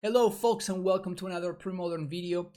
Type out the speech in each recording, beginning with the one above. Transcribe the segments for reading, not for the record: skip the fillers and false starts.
Hello folks and welcome to another Premodern video.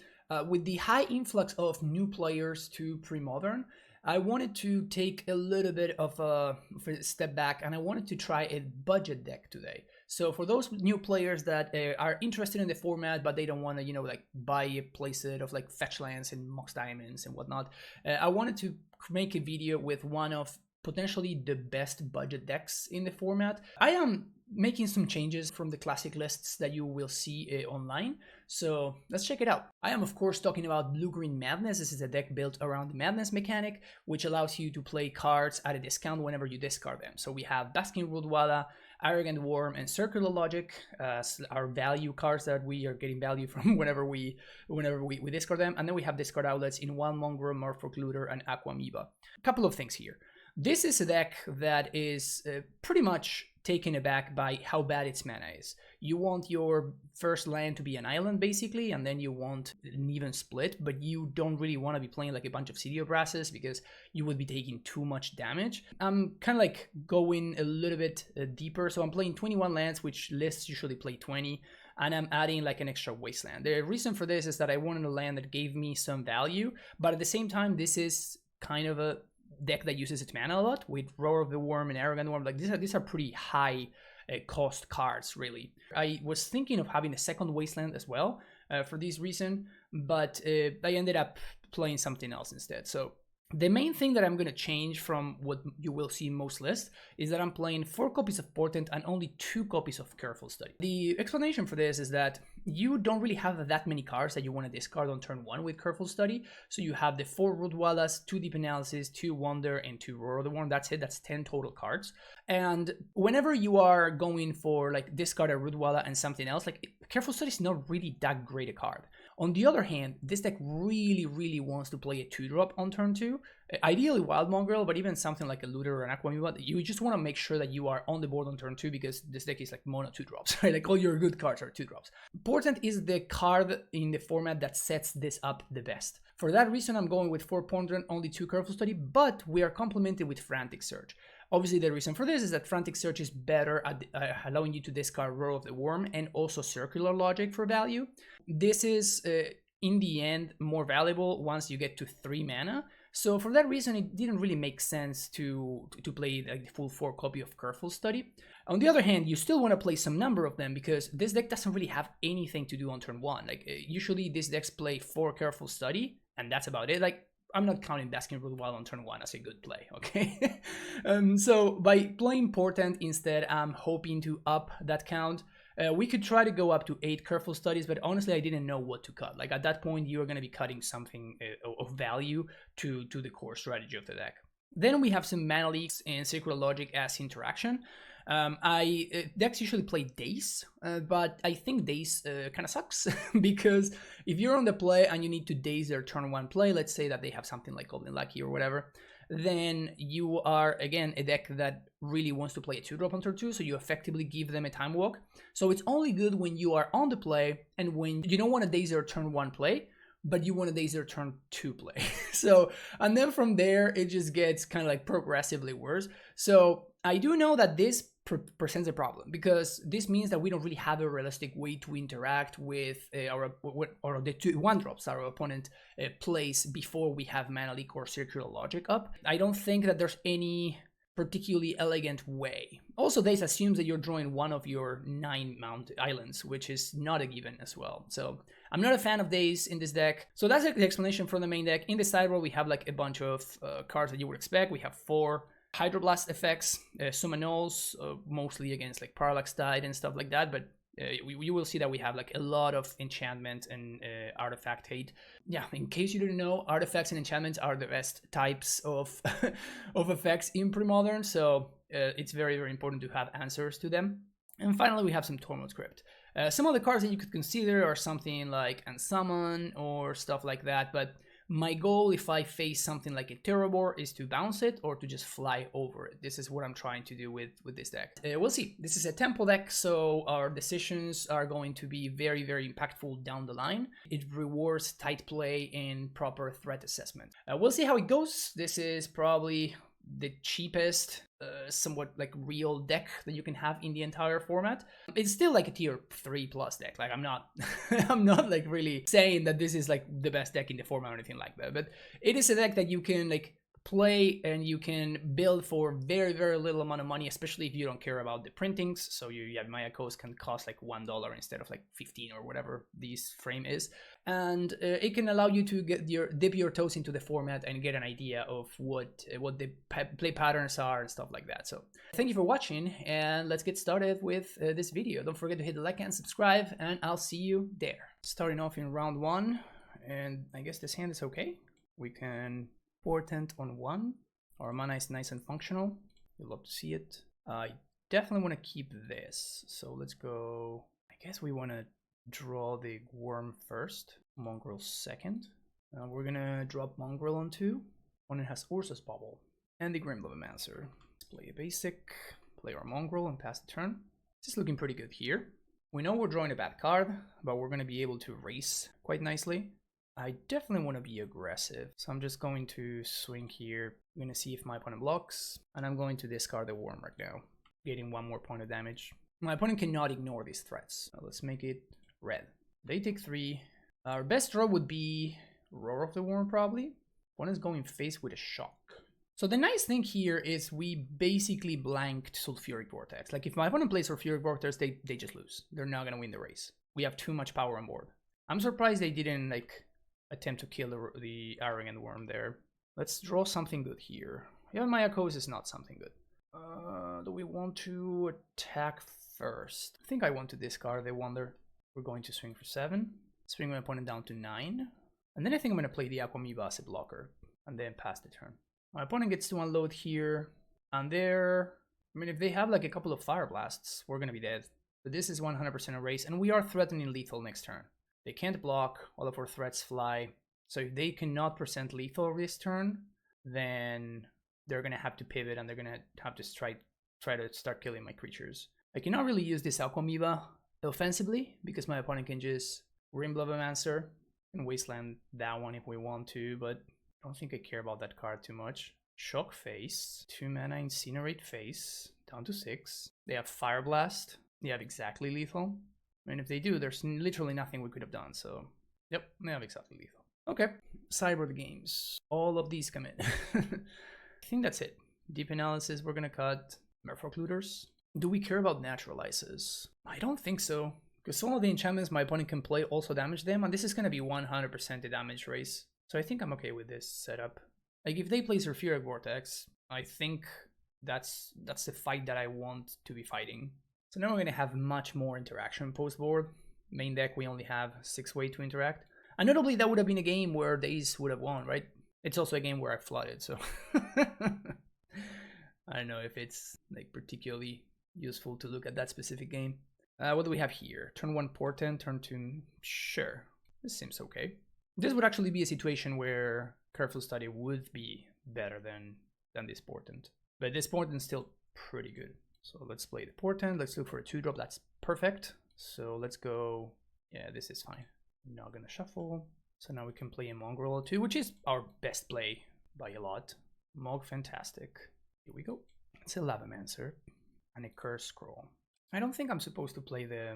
With the high influx of new players to Premodern, I wanted to take a little bit of a step back and I wanted to try a budget deck today. So for those new players that are interested in the format but they don't want to, like buy a playset of like fetch lands and mox diamonds and whatnot, I wanted to make a video with one of potentially the best budget decks in the format. I am making some changes from the classic lists that you will see online, so let's check it out. I am of course talking about Blue-Green Madness. This is a deck built around the Madness mechanic, which allows you to play cards at a discount whenever you discard them. So we have Basking Rudwalla, Arrogant Worm, and Circular Logic as our value cards that we are getting value from whenever we discard them. And then we have discard outlets in Wild Mongrel, Merfolk Looter, and Aqua Amoeba. A couple of things here. This is a deck that is pretty much taken aback by how bad its mana is. You want your first land to be an island basically, and then you want an even split, but you don't really want to be playing like a bunch of City of Brasses because you would be taking too much damage. I'm kind of like going a little bit deeper, so I'm playing 21 lands, which lists usually play 20, and I'm adding like an extra wasteland. The reason for this is that I wanted a land that gave me some value, but at the same time this is kind of a deck that uses its mana a lot with Roar of the Worm and Arrogant Worm. Like these are pretty high cost cards, really. I was thinking of having a second wasteland as well for this reason, but I ended up playing something else instead. So the main thing that I'm going to change from what you will see in most lists is that I'm playing 4 copies of Portent and only 2 copies of Careful Study. The explanation for this is that you don't really have that many cards that you want to discard on turn 1 with Careful Study. So you have the 4 Rudwallas, 2 Deep Analysis, 2 Wonder, and 2 Roar of the Worm. That's it. That's 10 total cards. And whenever you are going for like discard a Rudwalla and something else, like Careful Study is not really that great a card. On the other hand, this deck really wants to play a 2-drop on turn 2. Ideally Wild Mongrel, but even something like a Looter or an Aqua Amoeba, you just want to make sure that you are on the board on turn 2 because this deck is like mono 2-drops, right? Like all your good cards are 2-drops. Portent is the card in the format that sets this up the best. For that reason, I'm going with 4 Portent, only 2 Careful Study, but we are complemented with Frantic Search. Obviously, the reason for this is that Frantic Search is better at allowing you to discard Roar of the Worm and also Circular Logic for value. This is, in the end, more valuable once you get to 3 mana. So for that reason, it didn't really make sense to play like the full 4 copy of Careful Study. On the other hand, you still want to play some number of them because this deck doesn't really have anything to do on turn 1. Like usually these decks play 4 Careful Study, and that's about it. Like I'm not counting Basking Rudwalla on turn 1 as a good play, okay? So by playing Portent instead, I'm hoping to up that count. We could try to go up to 8 Careful Studies, but honestly, I didn't know what to cut. Like at that point, you are going to be cutting something of value to the core strategy of the deck. Then we have some Mana Leaks and Circular Logic as interaction. Decks usually play Daze, but I think Daze kind of sucks because if you're on the play and you need to Daze their turn 1 play, let's say that they have something like Golden Lucky or whatever, then you are, again, a deck that really wants to play a 2-drop on turn 2, so you effectively give them a Time Walk. So it's only good when you are on the play and when you don't want to Daze their turn 1 play, but you want to Daze their turn 2 play. So, and then from there, it just gets kind of like progressively worse. So I do know that this presents a problem because this means that we don't really have a realistic way to interact with the 2 1-drops our opponent plays before we have Mana Leak or Circular Logic up. I don't think that there's any particularly elegant way. Also, this assumes that you're drawing one of your 9 mount islands, which is not a given as well. So I'm not a fan of Daze in this deck. So that's the explanation for the main deck. In the sideboard, we have like a bunch of cards that you would expect. We have 4 Hydroblast effects, Summonals, mostly against like Parallax Tide and stuff like that, but you will see that we have like a lot of enchantment and artifact hate. Yeah, in case you didn't know, artifacts and enchantments are the best types of of effects in Premodern, so it's very important to have answers to them. And finally, we have some Tormod Crypt. Some of the cards that you could consider are something like Unsummon or stuff like that, but my goal, if I face something like a Terrorboar, is to bounce it or to just fly over it. This is what I'm trying to do with this deck. We'll see. This is a tempo deck, so our decisions are going to be very impactful down the line. It rewards tight play and proper threat assessment. We'll see how it goes. This is probably the cheapest somewhat like real deck that you can have in the entire format. It's still like a tier 3+ deck. Like I'm not I'm not like really saying that this is like the best deck in the format or anything like that, but it is a deck that you can like play and you can build for very, very little amount of money, especially if you don't care about the printings. So your MTGOs can cost like $1 instead of like 15 or whatever this frame is, and it can allow you to dip your toes into the format and get an idea of what the play patterns are and stuff like that. So thank you for watching, and let's get started with this video. Don't forget to hit the like and subscribe, and I'll see you there. Starting off in round 1, and I guess this hand is okay. We can Portent on 1. Our mana is nice and functional. You'll love to see it. I definitely want to keep this. So let's go. I guess we want to draw the worm first, mongrel second. We're gonna drop mongrel on 2. One has Urza's Bubble and the Grim Lavamancer. Let's play a basic, play our mongrel and pass the turn. This is looking pretty good here. We know we're drawing a bad card, but we're gonna be able to race quite nicely. I definitely want to be aggressive, so I'm just going to swing here. I'm going to see if my opponent blocks, and I'm going to discard the worm right now, getting 1 more point of damage. My opponent cannot ignore these threats. Let's make it red. They take 3. Our best draw would be Roar of the Worm, probably. Opponent's going face with a shock. So the nice thing here is we basically blanked Sulfuric Vortex. Like if my opponent plays Sulfuric Vortex, they just lose. They're not going to win the race. We have too much power on board. I'm surprised they didn't like attempt to kill the arrogant worm there. Let's draw something good here. Yeah, MTGO is not something good. Do we want to attack first? I think I want to discard the Wonder. We're going to swing for 7. Swing my opponent down to 9. And then I think I'm going to play the Aquamoeba as a blocker. And then pass the turn. My opponent gets to unload here. And there... I mean, if they have like a couple of Fire Blasts, we're going to be dead. But this is 100% a race. And we are threatening lethal next turn. They can't block, all of our threats fly. So if they cannot present lethal this turn, then they're going to have to pivot and they're going to have to try to start killing my creatures. I cannot really use this Aquamoeba offensively because my opponent can just Grim Lavamancer and Wasteland that one if we want to, but I don't think I care about that card too much. Shock face, 2 mana Incinerate face, down to 6. They have Fire Blast, they have exactly lethal. And if they do, there's literally nothing we could have done, so... Yep, they have exactly lethal. Okay, Cyber the games. All of these come in. I think that's it. Deep Analysis, we're gonna cut. Merfolk Looters. Do we care about Naturalizes? I don't think so. Because some of the enchantments my opponent can play also damage them, and this is gonna be 100% a damage race. So I think I'm okay with this setup. Like, if they play Sulfuric Vortex, I think that's the fight that I want to be fighting. So now we're going to have much more interaction post-board. Main deck, we only have 6 ways to interact. And notably, that would have been a game where Daze would have won, right? It's also a game where I flooded, so... I don't know if it's like particularly useful to look at that specific game. What do we have here? Turn 1 Portent, turn 2... Sure, this seems okay. This would actually be a situation where Careful Study would be better than this Portent. But this Portent's still pretty good. So let's play the Portent, let's look for a 2-drop, that's perfect. So let's go, yeah, this is fine. Not gonna shuffle. So now we can play a Mongrel 2, which is our best play by a lot. Mog, fantastic. Here we go. It's a Lavamancer and a Curse Scroll. I don't think I'm supposed to play the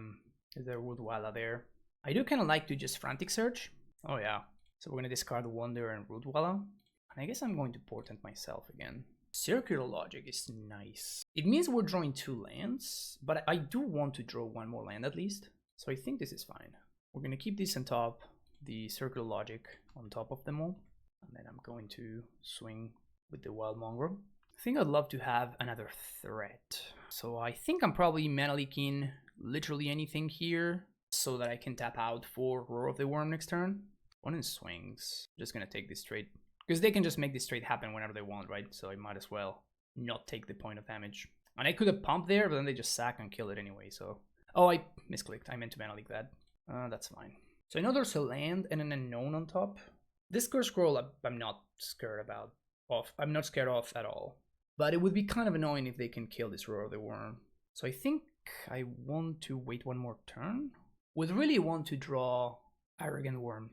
Rootwalla there. I do kind of like to just Frantic Search. Oh yeah. So we're gonna discard Wonder and Rootwalla. And I guess I'm going to Portent myself again. Circular Logic is nice. It means we're drawing 2 lands, but I do want to draw 1 more land at least. So I think this is fine. We're going to keep this on top, the Circular Logic on top of them all. And then I'm going to swing with the Wild Mongrel. I think I'd love to have another threat. So I think I'm probably mana leaking literally anything here so that I can tap out for Roar of the Worm next turn. One in swings. I'm just going to take this trade. Because they can just make this trade happen whenever they want, right? So I might as well not take the point of damage. And I could have pumped there, but then they just sack and kill it anyway, so... Oh, I misclicked. I meant to mana leak that. That's fine. So I know there's a land and an unknown on top. This Curse Scroll I'm not scared about. I'm not scared of at all. But it would be kind of annoying if they can kill this Roar of the Worm. So I think I want to wait 1 more turn. Would really want to draw Arrogant Worm.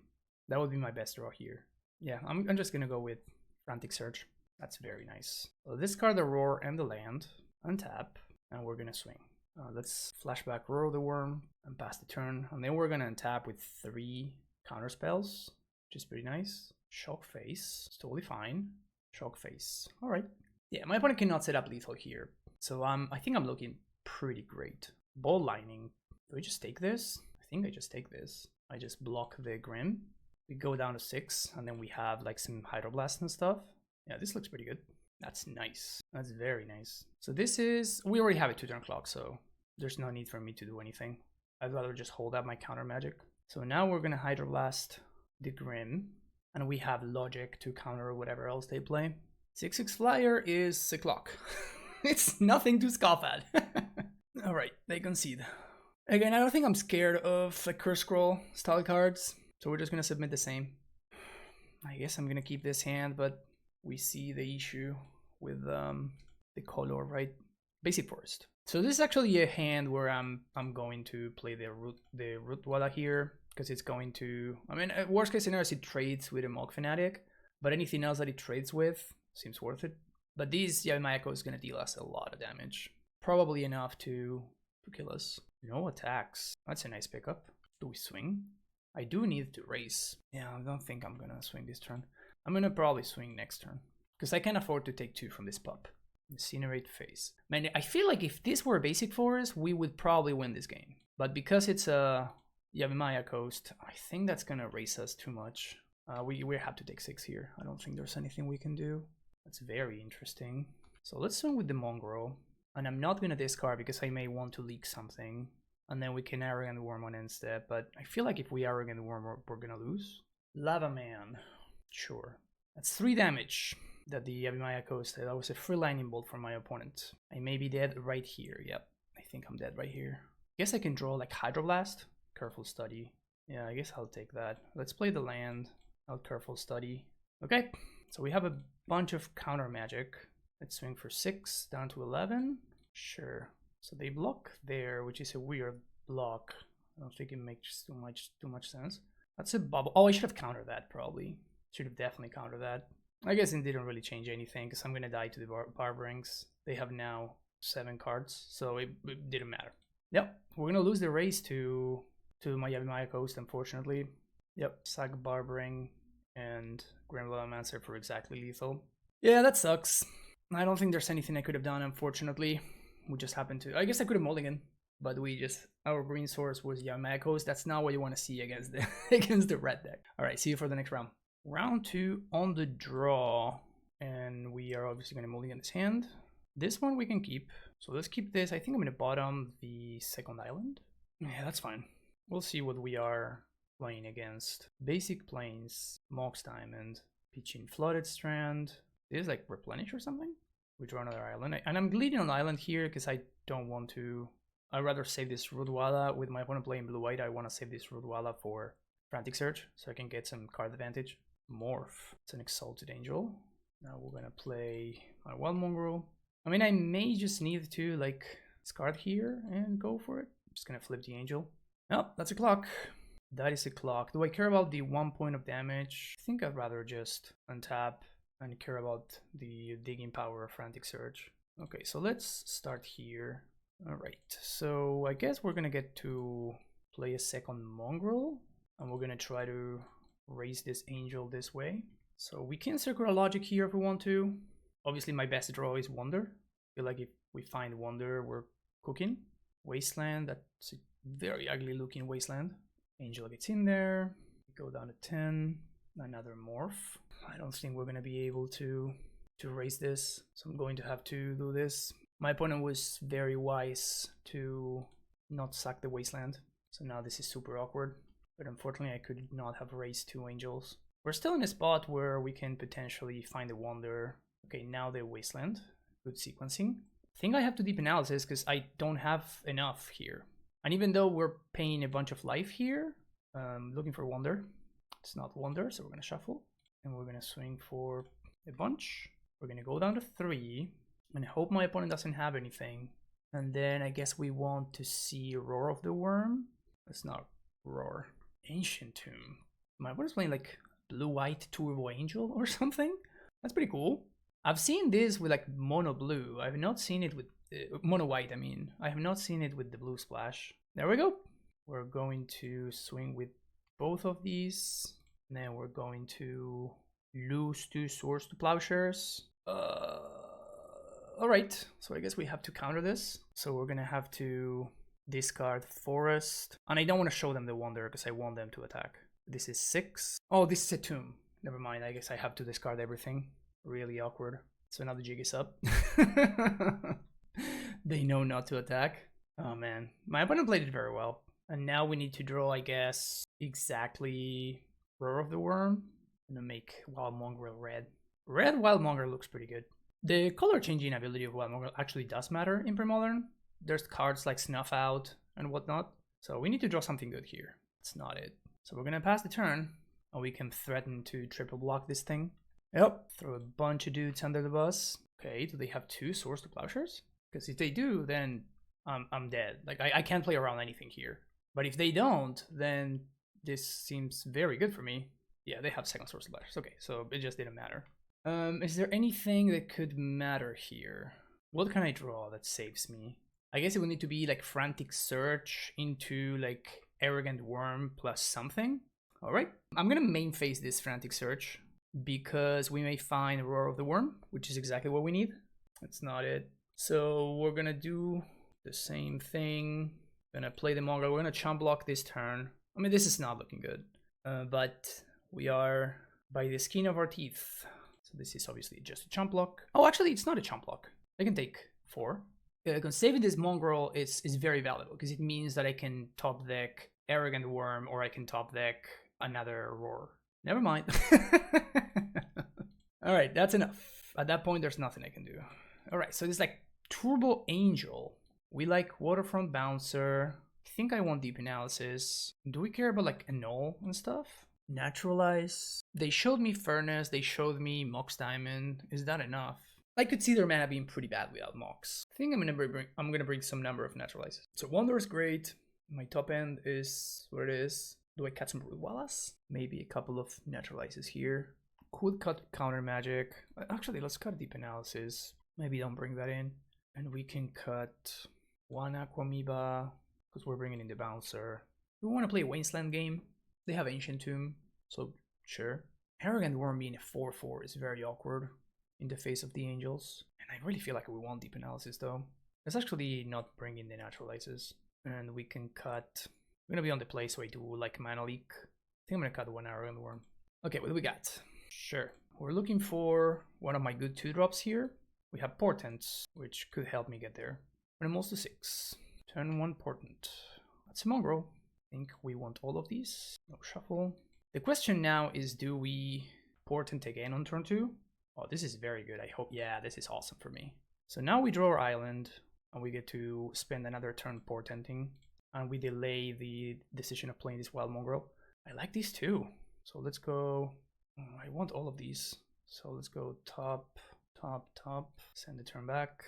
That would be my best draw here. Yeah, I'm just gonna go with Frantic Search. That's very nice. So discard the Roar and the land, untap, and we're gonna swing. Let's flashback Roar the Worm and pass the turn, and then we're gonna untap with 3 counter spells, which is pretty nice. Shock Face, it's totally fine. Shock Face, all right. Yeah, my opponent cannot set up lethal here, so I think I'm looking pretty great. Ball Lightning, do I just take this? I think I just take this. I just block the Grim. We go down to 6, and then we have like some Hydroblast and stuff. Yeah, this looks pretty good. That's nice. That's very nice. So this is, we already have a 2-turn clock, so there's no need for me to do anything. I'd rather just hold up my counter magic. So now we're gonna Hydroblast the Grim, and we have Logic to counter whatever else they play. 6/6 Flyer is a clock. It's nothing to scoff at. All right, they concede. Again, I don't think I'm scared of the Curse Scroll style cards, so we're just gonna submit the same. I guess I'm gonna keep this hand, but we see the issue with the color, right? Basic Forest. So this is actually a hand where I'm going to play the root Walla here, because it's going to, I mean, worst case scenario is it trades with a Mog Fanatic, but anything else that it trades with seems worth it. But these Yavimaya is gonna deal us a lot of damage, probably enough to kill us. No attacks. That's a nice pickup. Do we swing? I do need to race. Yeah, I don't think I'm gonna swing this turn. I'm gonna probably swing next turn, because I can afford to take 2 from this pup. Incinerate Face. Man, I feel like if this were a basic forest, we would probably win this game. But because it's a Yavimaya Coast, I think that's gonna race us too much. We have to take 6 here. I don't think there's anything we can do. That's very interesting. So let's swing with the Mongrel. And I'm not gonna discard because I may want to leak something. And then we can Arrogant Worm on end step. But I feel like if we Arrogant Worm, we're gonna lose. Lava Man. Sure. That's 3 damage that the Yavimaya Coast had. That was a free lightning bolt from my opponent. I may be dead right here. Yep, I think I'm dead right here. Guess I can draw like Hydroblast. Careful Study. Yeah, I guess I'll take that. Let's play the land. I'll Careful Study. Okay, so we have a bunch of counter magic. Let's swing for 6 down to 11. Sure. So they block there, which is a weird block. I don't think it makes too much sense. That's a bubble. Oh, I should have countered that probably. Should have definitely countered that. I guess it didn't really change anything because I'm gonna die to the Barbarings. They have now 7 cards, so it didn't matter. Yep, we're gonna lose the race to my Yavimaya Coast, unfortunately. Yep, sack Barbering and Gremlin for exactly lethal. Yeah, that sucks. I don't think there's anything I could have done, unfortunately. We just happened to, I guess I could have mulligan, but our green source was Yavimaya Coast. That's not what you want to see against the against the red deck. All right, see you for the next round. Round 2 on the draw, and we are obviously going to mulligan this hand. This one we can keep, so let's keep this. I think I'm going to bottom the second island. Yeah, that's fine. We'll see what we are playing against. Basic Plains, Mox Diamond, Pitching Flooded Strand. This is like Replenish or something? We draw another island, and I'm bleeding on island here because I don't want to. I'd rather save this Rudwala with my opponent playing blue-white. I want to save this Rudwala for Frantic Search so I can get some card advantage. Morph. It's an Exalted Angel. Now we're gonna play my Wild Mongrel. I mean, I may just need to like discard here and go for it. I'm just gonna flip the Angel. Oh, that's a clock. That is a clock. Do I care about the 1 point of damage? I think I'd rather just untap and care about the digging power of Frantic Search. Okay, so let's start here. All right, so I guess we're gonna get to play a second Mongrel, and we're gonna try to raise this Angel this way. So we can Circular Logic here if we want to. Obviously my best draw is Wonder. I feel like if we find Wonder, we're cooking. Wasteland, that's a very ugly looking Wasteland. Angel gets in there. Go down to 10. Another Morph. I don't think we're gonna be able to raise this, so I'm going to have to do this. My opponent was very wise to not sack the Wasteland, so now this is super awkward. But unfortunately, I could not have raised 2 Angels. We're still in a spot where we can potentially find a Wonder. Okay, now the Wasteland. Good sequencing. I think I have to deep analysis because I don't have enough here. And even though we're paying a bunch of life here, looking for Wonder. It's not Wonder, so we're going to shuffle. And we're going to swing for a bunch. We're going to go down to 3. And hope my opponent doesn't have anything. And then I guess we want to see Roar of the Worm. It's not Roar. Ancient Tomb. My opponent's playing like blue-white Turbo Angel or something. That's pretty cool. I've seen this with like mono blue. I've not seen it with mono white. I mean, I have not seen it with the blue splash. There we go. We're going to swing with both of these. And then we're going to lose 2 swords to plowshares. All right. So I guess we have to counter this. So we're gonna have to discard forest, and I don't want to show them the wonder because I want them to attack. This is 6. Oh, this is a tomb. Never mind. I guess I have to discard everything. Really awkward. So now the jig is up. They know not to attack. Oh man, my opponent played it very well. And now we need to draw, I guess, exactly Roar of the Worm. I'm gonna make Wild Mongrel red. Red Wild Mongrel looks pretty good. The color changing ability of Wild Mongrel actually does matter in Premodern. There's cards like Snuff Out and whatnot. So we need to draw something good here. It's not it. So we're gonna pass the turn, and we can threaten to triple block this thing. Yep, throw a bunch of dudes under the bus. Okay, do they have 2 swords to plowshares? Because if they do, then I'm dead. Like, I can't play around anything here. But if they don't, then this seems very good for me. Yeah, they have 2nd swords to plowshares. Okay, so it just didn't matter. Is there anything that could matter here? What can I draw that saves me? I guess it would need to be like Frantic Search into like Arrogant Worm plus something. All right, I'm gonna main phase this Frantic Search because we may find Roar of the Worm, which is exactly what we need. That's not it. So we're gonna do the same thing. Gonna play the Mongrel. We're gonna chump block this turn. I mean, this is not looking good, but we are by the skin of our teeth. So this is obviously just a chump block. Oh, actually, it's not a chump block. I can take 4. Saving this Mongrel is very valuable because it means that I can top deck Arrogant Worm or I can top deck another Roar. Never mind. All right, that's enough. At that point, there's nothing I can do. All right, so this like Turbo Angel. We like Waterfront Bouncer. I think I want Deep Analysis. Do we care about like Annul and stuff? Naturalize. They showed me Furnace. They showed me Mox Diamond. Is that enough? I could see their mana being pretty bad without Mox. I think I'm gonna bring some number of Naturalizes. So Wonder is great. My top end is what it is. Do I cut some Root Wallace? Maybe a couple of Naturalizes here. Could cut Counter Magic. Actually, let's cut Deep Analysis. Maybe don't bring that in. And we can cut 1 Aquamoeba because we're bringing in the Bouncer. We want to play a Wasteland game. They have Ancient Tomb, so sure. Arrogant Worm being a 4/4 is very awkward in the face of the Angels. And I really feel like we want Deep Analysis though. Let's actually not bring in the Naturalizes. And we can cut... We're gonna be on the play, so I do like Mana Leak. I think I'm gonna cut 1 Arrogant Worm. Okay, what do we got? Sure. We're looking for one of my good 2-drops here. We have Portents, which could help me get there. Animals to 6. Turn 1 Portent. That's a Mongrel. I think we want all of these. No shuffle. The question now is, do we Portent again on turn 2? Oh, this is very good. I hope. Yeah, this is awesome for me. So now we draw our island, and we get to spend another turn Portenting, and we delay the decision of playing this Wild Mongrel. I like these too. So let's go. I want all of these. So let's go top, top, top. Send the turn back.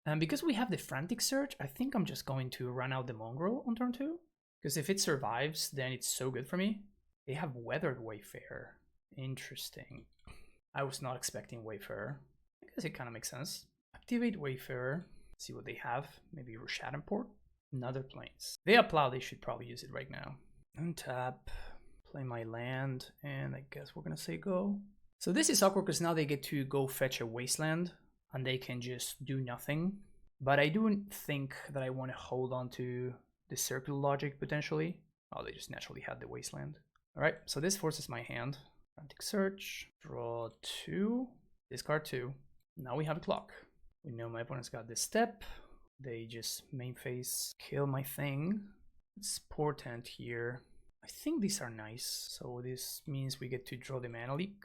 And because we have the Frantic Search, I think I'm just going to run out the Mongrel on turn 2. Because if it survives, then it's so good for me. They have Weathered Wayfarer. Interesting. I was not expecting Wayfarer. I guess it kind of makes sense. Activate Wayfarer. See what they have. Maybe Rushaden Port. Another Plains. They have Plow. They should probably use it right now. Untap. Play my land. And I guess we're going to say go. So this is awkward because now they get to go fetch a Wasteland. And they can just do nothing. But I do think that I want to hold on to the Circle Logic potentially. Oh, they just naturally had the Wasteland. Alright, so this forces my hand. Frantic Search. Draw 2. Discard 2. Now we have a clock. We know my opponent's got this step. They just main phase kill my thing. It's Portent here. I think these are nice. So this means we get to draw the Mana Leak.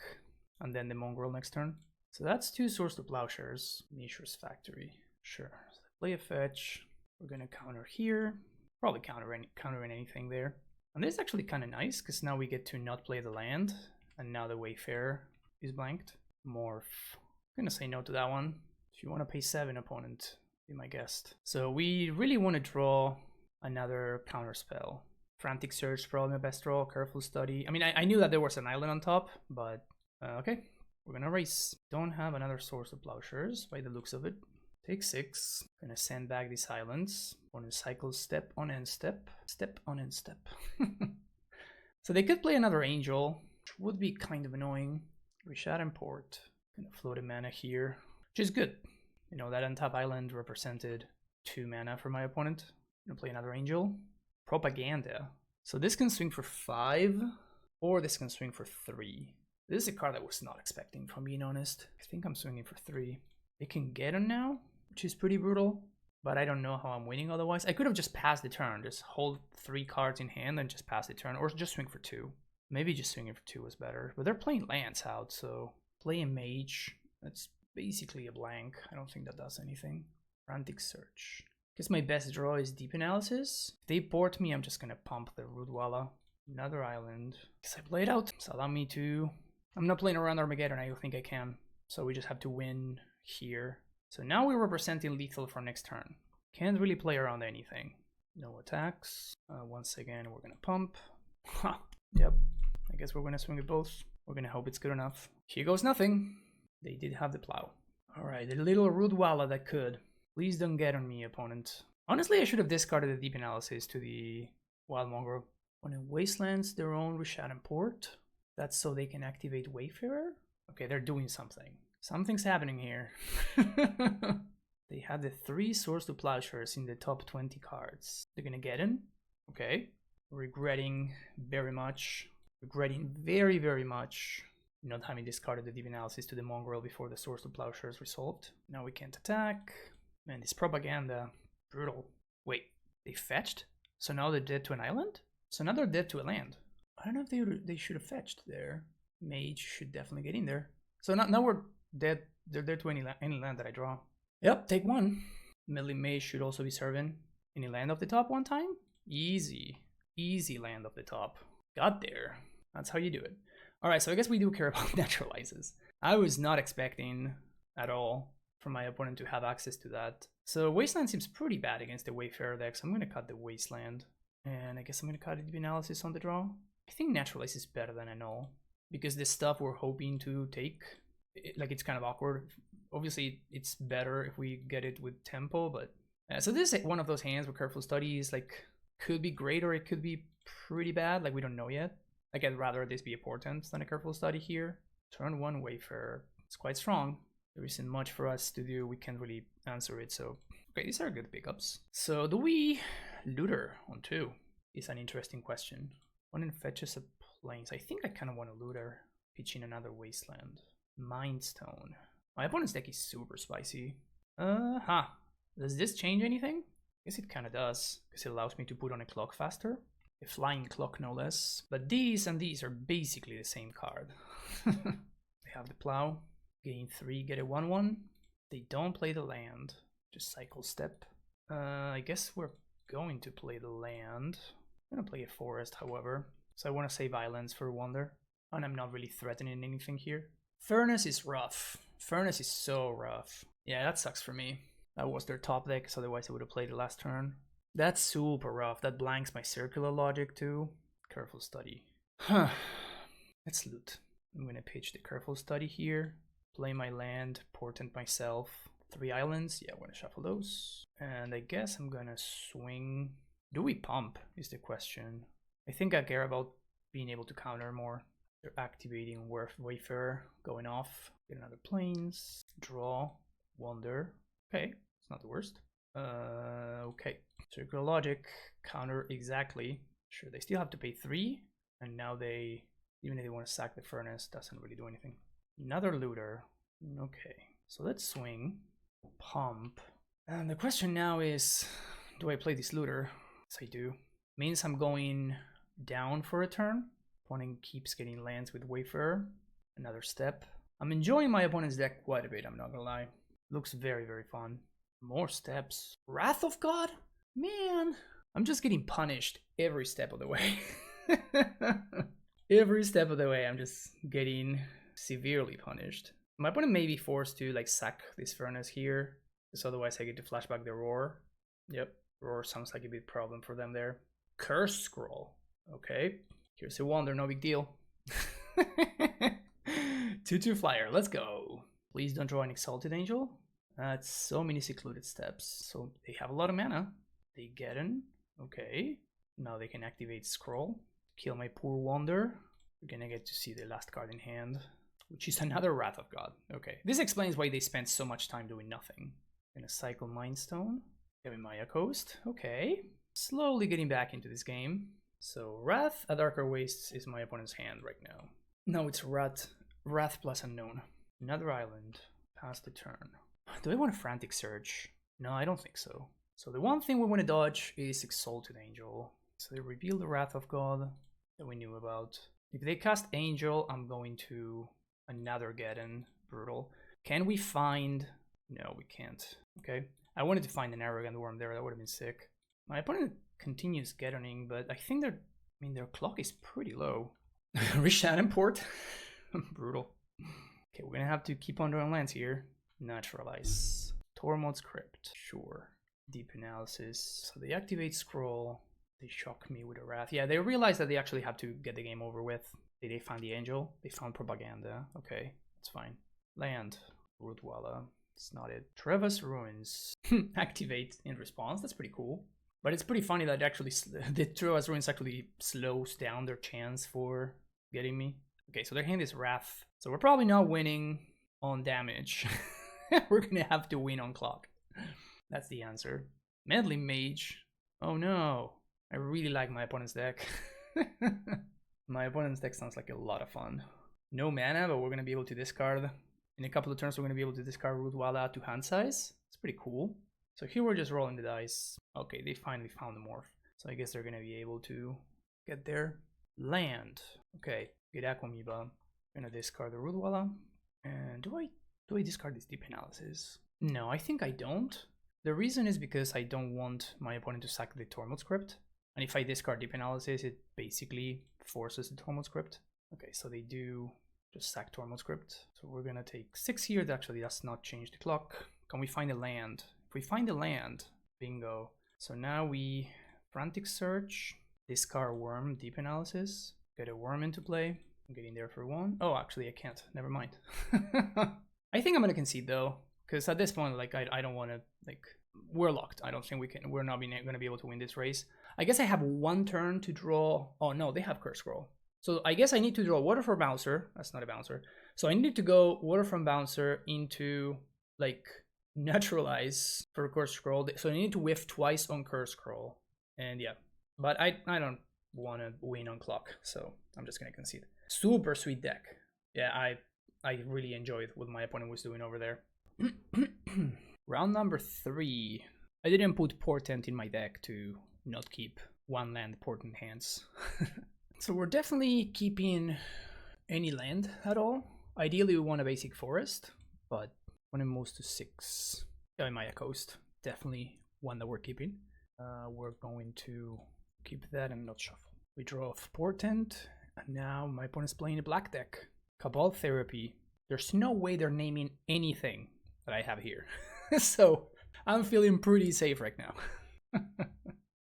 And then the Mongrel next turn. So that's 2 Swords to Plowshares. Nature's Factory. Sure. So play a fetch. We're gonna counter here. Probably countering anything there. And this is actually kind of nice because now we get to not play the land. And now the Wayfarer is blanked. Morph. I'm gonna say no to that one. If you want to pay 7, opponent, be my guest. So we really want to draw another counter spell. Frantic Search, probably my best draw. Careful Study. I mean, I knew that there was an island on top, but okay. We're gonna race. Don't have another source of plowshares by the looks of it. Take 6. Gonna sand back these islands. Opponent cycles step on end step. Step on end step. So they could play another angel, which would be kind of annoying. Reshad import. Gonna float a mana here, which is good. You know, that untap island represented 2 mana for my opponent. Gonna play another angel. Propaganda. So this can swing for 5, or this can swing for 3. This is a card I was not expecting, if I'm being honest. I think I'm swinging for 3. They can get him now, which is pretty brutal, but I don't know how I'm winning otherwise. I could have just passed the turn, just hold 3 cards in hand and just pass the turn, or just swing for 2. Maybe just swinging for 2 was better, but they're playing lands out, so play a mage. That's basically a blank. I don't think that does anything. Frantic search. Guess my best draw is deep analysis. If they board me, I'm just gonna pump the Rootwalla. Another island. Guess I play it out. So allow me to... I'm not playing around Armageddon, I don't think I can. So we just have to win here. So now we're representing lethal for next turn. Can't really play around anything. No attacks. Once again, we're gonna pump. Ha! Yep. I guess we're gonna swing at both. We're gonna hope it's good enough. Here goes nothing. They did have the plow. Alright, the little Rootwalla that could. Please don't get on me, opponent. Honestly, I should have discarded the deep analysis to the Wild Mongrel. Opponent wastelands their own Reshad import. That's so they can activate Wayfarer? Okay, they're doing something. Something's happening here. They had the 3 Swords to Plowshares in the top 20 cards. They're gonna get in. Okay. Regretting very much. Regretting very, very much not having discarded the deep analysis to the Mongrel before the Swords to Plowshares resolved. Now we can't attack. Man, this propaganda. Brutal. Wait, they fetched? So now they're dead to an island? So now they're dead to a land. I don't know if they should have fetched there. Mage should definitely get in there. So now we're dead. They're dead to any land that I draw. Yep, take 1. Melee Mage should also be serving. Any land off the top one time? Easy. Easy land off the top. Got there. That's how you do it. Alright, so I guess we do care about naturalizes. I was not expecting at all for my opponent to have access to that. So Wasteland seems pretty bad against the Wayfarer deck, so I'm going to cut the Wasteland. And I guess I'm going to cut the analysis on the draw. I think Naturalize is better than Annul, because the stuff we're hoping to take, it's kind of awkward. Obviously, it's better if we get it with tempo, but... so this is one of those hands where Careful Study is, could be great or it could be pretty bad. We don't know yet. I'd rather this be a Portent than a Careful Study here. Turn 1 Wayfarer. It's quite strong. There isn't much for us to do. We can't really answer it, so... Okay, these are good pickups. So do we Looter on 2? Is an interesting question. One fetches a Plains. I think I kind of want to Looter. Pitch in another Wasteland. Mind Stone. My opponent's deck is super spicy. Does this change anything? I guess it kind of does, because it allows me to put on a clock faster. A flying clock, no less. But these and these are basically the same card. They have the plow. Gain 3, get a 1/1. They don't play the land. Just cycle step. I guess we're going to play the land. I'm gonna play a forest, however. So I want to save islands for Wonder. And I'm not really threatening anything here. Furnace is rough. Furnace is so rough. Yeah, that sucks for me. That was their top deck, so otherwise I would have played the last turn. That's super rough. That blanks my circular logic too. Careful Study. Huh. Let's loot. I'm gonna pitch the Careful Study here. Play my land, Portent myself. 3 islands. Yeah, I'm gonna shuffle those. And I guess I'm gonna swing. Do we pump is the question. I think I care about being able to counter more. They're activating Wayfarer, going off. Get another Plains. Draw. Wonder. Okay, it's not the worst. Okay. Circular logic. Counter exactly. Sure, they still have to pay 3. And now they, even if they want to sack the Furnace, doesn't really do anything. Another Looter. Okay, so let's swing. Pump. And the question now is, do I play this Looter? Yes, I do. Means I'm going down for a turn. Opponent keeps getting lands with Wayfarer. Another step. I'm enjoying my opponent's deck quite a bit, I'm not gonna lie. Looks very, very fun. More steps. Wrath of God? Man, I'm just getting punished every step of the way. Every step of the way, I'm just getting severely punished. My opponent may be forced to sack this Furnace here, because otherwise I get to flashback the Roar. Yep, Roar sounds like a big problem for them there. Curse Scroll. Okay, here's a Wonder, no big deal. 2/2 flyer, let's go. Please don't draw an Exalted Angel. That's so many secluded steps. So they have a lot of mana. They get in. Okay. Now they can activate Scroll. Kill my poor Wander. We're gonna get to see the last card in hand, which is another Wrath of God. Okay. This explains why they spent so much time doing nothing. Gonna cycle Mind Stone. Having Maya Coast. Okay. Slowly getting back into this game. So Wrath, a Darker Wastes is my opponent's hand right now. No, it's Wrath plus Unknown. Another island. Pass the turn. Do I want a Frantic Surge? No, I don't think so. So the one thing we want to dodge is Exalted Angel. So they reveal the Wrath of God that we knew about. If they cast Angel, I'm going to another Geddon. Brutal. Can we find... No, we can't. Okay. I wanted to find an Arrogant Worm there. That would have been sick. My opponent continues Geddoning, but I think their clock is pretty low. Rishadan Port. Brutal. Okay, we're gonna have to keep on drawing lands here. Naturalize. Tormod's Crypt. Sure. Deep Analysis. So they activate Scroll. They shock me with a Wrath. Yeah, they realize that they actually have to get the game over with. They found the Angel. They found Propaganda. Okay, that's fine. Land. Rootwalla. It's not it. Treva's Ruins. Activate in response. That's pretty cool. But it's pretty funny that actually the Treva's Ruins actually slows down their chance for getting me. Okay, so their hand is Wrath. So we're probably not winning on damage. We're gonna have to win on clock. That's the answer. Meddling Mage. Oh no. I really like my opponent's deck. My opponent's deck sounds like a lot of fun. No mana, but we're gonna be able to discard. In a couple of turns, we're gonna be able to discard Rootwalla to hand size. It's pretty cool. So here we're just rolling the dice. Okay, they finally found the morph. So I guess they're gonna be able to get there. Land. Okay, get Aquamoeba. Gonna discard the Rootwalla. And do I discard this Deep Analysis? No, I think I don't. The reason is because I don't want my opponent to sack the Tormod's Crypt. And if I discard Deep Analysis, it basically forces the Tormod's Crypt. Okay, so they do just sack Tormod's Crypt. So we're gonna take 6 here. Actually, that's not change the clock. Can we find a land? If we find a land, bingo. So now we Frantic Search, discard Worm, Deep Analysis, get a Worm into play. I'm getting there for 1. Oh, actually I can't. Never mind. I think I'm gonna concede though, because at this point, like I don't want to like we're locked. I don't think we're not gonna be able to win this race. I guess I have 1 turn to draw. Oh no, they have Curse Scroll. So I guess I need to draw Water for Bouncer. That's not a bouncer. So I need to go Water from Bouncer into like Naturalize for Curse Scroll. So I need to whiff twice on Curse Scroll. And yeah, but I don't want to win on clock, so I'm just gonna concede. Super sweet deck. Yeah, I really enjoyed what my opponent was doing over there. Round number 3. I didn't put Portent in my deck to not keep 1 land Portent hands. So we're definitely keeping any land at all. Ideally we want a basic forest, but when it moves to 6, Maya Coast, definitely one that we're keeping. We're going to keep that and not shuffle. We draw off Portent, and now my opponent's playing a black deck. Cabal Therapy. There's no way they're naming anything that I have here. So I'm feeling pretty safe right now.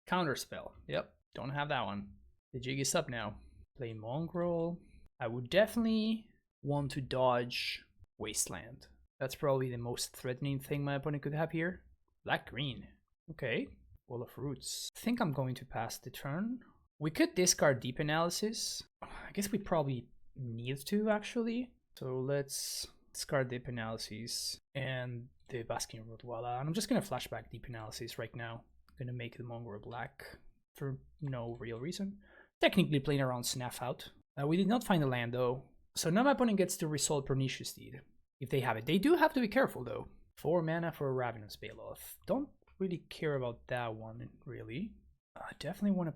Counterspell. Yep, don't have that one. The jig is up now. Play Mongrel. I would definitely want to dodge Wasteland. That's probably the most threatening thing my opponent could have here. Black-green. Okay. Wall of Roots. I think I'm going to pass the turn. We could discard Deep Analysis. I guess we probably need to, actually. So let's discard Deep Analysis and the Basking Rootwalla. And I'm just going to flashback Deep Analysis right now. I'm going to make the Mongrel black for no real reason. Technically playing around Snaff out. We did not find a land though. So now my opponent gets to resolve Pernicious Deed. If they have it. They do have to be careful though. 4 mana for a Ravenous Baloth. Don't really care about that one, really. I definitely want to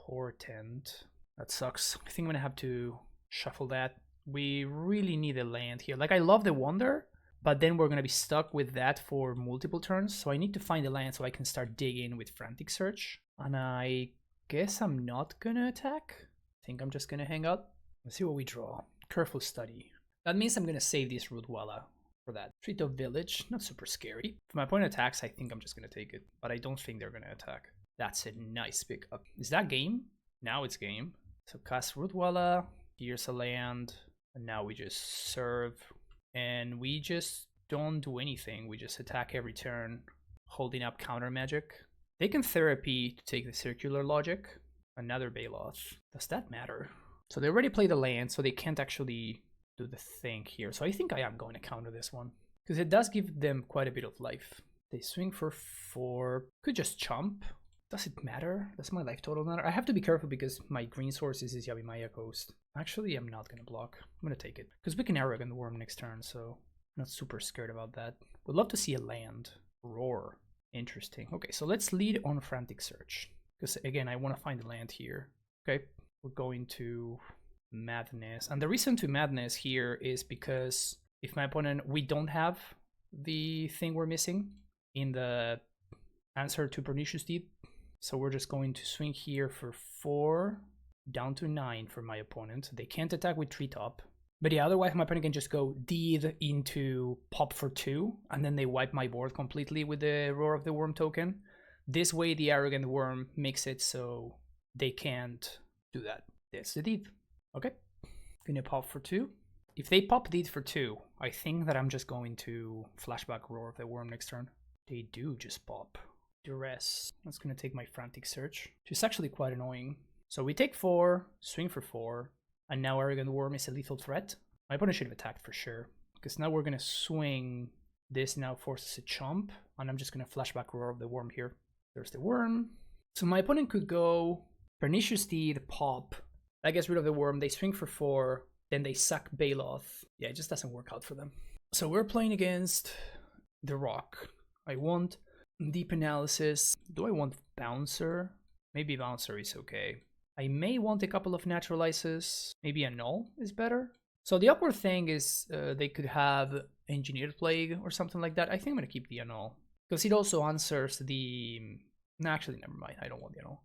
Portent. That sucks. I think I'm going to have to shuffle that. We really need a land here. Like, I love the Wonder, but then we're going to be stuck with that for multiple turns. So I need to find a land so I can start digging with Frantic Search. And I guess I'm not going to attack. I think I'm just going to hang out. Let's see what we draw. Careful Study. That means I'm going to save this Rootwalla for that. Treetop Village, not super scary. If my opponent attacks, I think I'm just going to take it. But I don't think they're going to attack. That's a nice pickup. Is that game? Now it's game. So cast Rootwalla. Here's a land. And now we just serve, and we just don't do anything. We just attack every turn, holding up counter magic. They can therapy to take the circular logic. Another Baloth. Does that matter? So they already played the land, so they can't actually do the thing here. So I think I am going to counter this one, because it does give them quite a bit of life. They swing for 4. Could just chomp. Does it matter? Does my life total matter? I have to be careful because my green source is Yavimaya Coast. Actually, I'm not going to block. I'm going to take it. Because we can Arrogant Worm next turn, so I'm not super scared about that. Would love to see a land. Roar. Interesting. Okay, so let's lead on Frantic Search. Because again, I want to find a land here. Okay, we're going to Madness. And the reason to Madness here is because if my opponent, we don't have the thing we're missing in the answer to Pernicious Deed. So we're just going to swing here for 4, down to 9 for my opponent. They can't attack with Treetop. But yeah, otherwise my opponent can just go Deed into Pop for 2, and then they wipe my board completely with the Roar of the Worm token. This way the Arrogant Worm makes it so they can't do that. That's the Deed. Okay, gonna pop for 2. If they pop Deed for 2, I think that I'm just going to flashback Roar of the Worm next turn. They do just pop. Duress. That's going to take my Frantic Search, which is actually quite annoying. So we take 4, swing for 4, and now Arrogant Worm is a lethal threat. My opponent should have attacked for sure, because now we're going to swing. This now forces a chomp, and I'm just going to flashback Roar of the Worm here. There's the Worm. So my opponent could go Pernicious Deed, pop. That gets rid of the Worm. They swing for 4, then they sack Baloth. Yeah, it just doesn't work out for them. So we're playing against the Rock. I want Deep Analysis. Do I want Bouncer? Maybe Bouncer is okay. I may want a couple of Naturalizes. Maybe a Null is better. So the awkward thing is they could have Engineered Plague or something like that. I think I'm going to keep the Annul, because it also answers the... No, actually, never mind. I don't want the Annul.